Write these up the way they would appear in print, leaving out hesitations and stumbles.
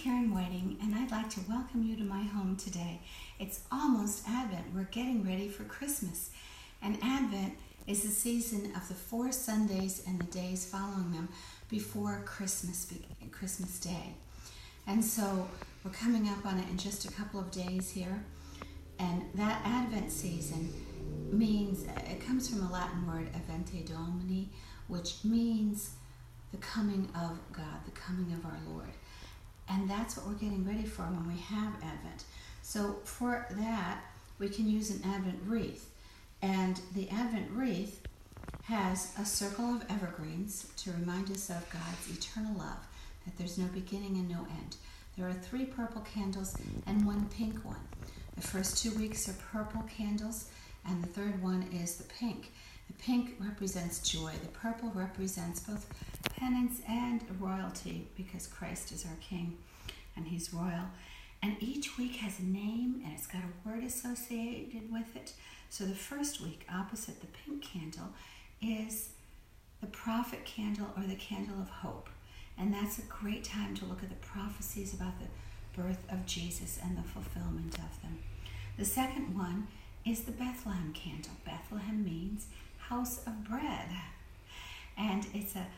Karen Whiting, and I'd like to welcome you to my home today. It's almost Advent. We're getting ready for Christmas. And Advent is the season of the 4 Sundays and the days following them before Christmas Day. And so we're coming up on it in just a couple of days here. And that Advent season means, it comes from a Latin word, Advente Domini, which means the coming of God, the coming of our Lord. And that's what we're getting ready for when we have Advent. So for that, we can use an Advent wreath. And the Advent wreath has a circle of evergreens to remind us of God's eternal love, that there's no beginning and no end. There are 3 purple candles and 1 pink one. The first 2 weeks are purple candles, and the third one is the pink. The pink represents joy. The purple represents both penance and royalty, because Christ is our King and He's royal. And each week has a name and it's got a word associated with it. So the first week, opposite the pink candle, is the prophet candle, or the candle of hope. And that's a great time to look at the prophecies about the birth of Jesus and the fulfillment of them. The second one is the Bethlehem candle. Bethlehem means house of bread. And it's a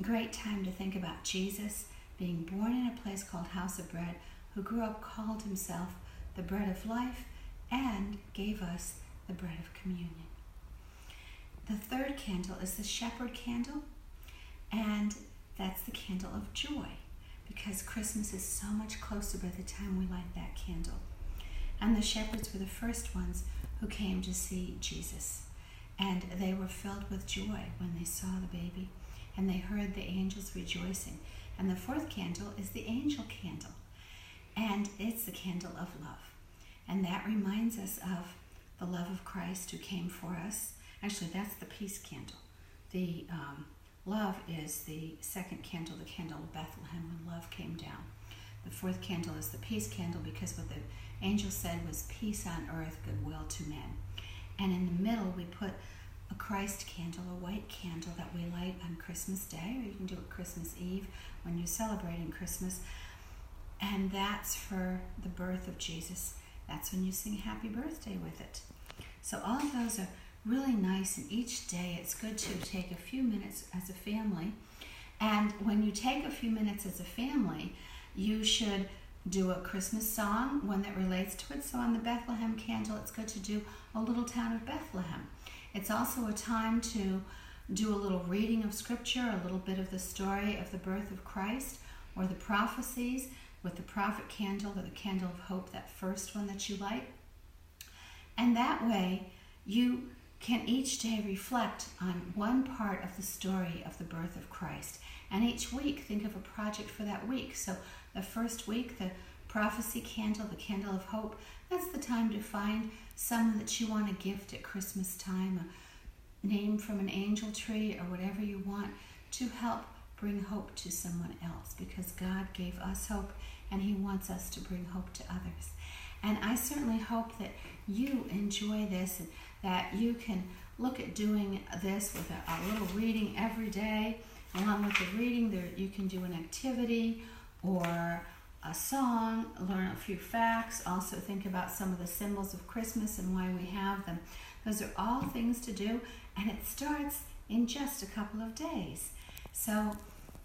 great time to think about Jesus being born in a place called House of Bread, who grew up, called himself the bread of life, and gave us the bread of communion. The third candle is the shepherd candle, and that's the candle of joy, because Christmas is so much closer by the time we light that candle. And the shepherds were the first ones who came to see Jesus. And they were filled with joy when they saw the baby, and they heard the angels rejoicing. And the fourth candle is the angel candle, and it's the candle of love. And that reminds us of the love of Christ who came for us. Actually, that's the peace candle. The love is the second candle, the candle of Bethlehem, when love came down. The fourth candle is the peace candle, because what the angel said was peace on earth, goodwill to men. And in the middle, we put a Christ candle, a white candle that we light on Christmas Day, or you can do it Christmas Eve when you're celebrating Christmas. And that's for the birth of Jesus. That's when you sing happy birthday with it. So all of those are really nice, and each day it's good to take a few minutes as a family. And when you take a few minutes as a family, you should do a Christmas song, one that relates to it. So on the Bethlehem candle, it's good to do A Little Town of Bethlehem. It's also a time to do a little reading of Scripture, a little bit of the story of the birth of Christ, or the prophecies with the prophet candle, or the candle of hope, that first one that you light. And that way, you can each day reflect on one part of the story of the birth of Christ. And each week, think of a project for that week. So the first week, the prophecy candle, the candle of hope, that's the time to find someone that you want to gift at Christmas time, a name from an angel tree, or whatever you want, to help bring hope to someone else, because God gave us hope and He wants us to bring hope to others. And I certainly hope that you enjoy this, and that you can look at doing this with a little reading every day. Along with the reading, there you can do an activity or a song, learn a few facts, also think about some of the symbols of Christmas and why we have them. Those are all things to do, and it starts in just a couple of days. So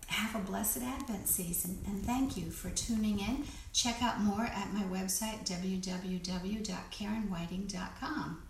have a blessed Advent season, and thank you for tuning in. Check out more at my website, www.karenwhiting.com.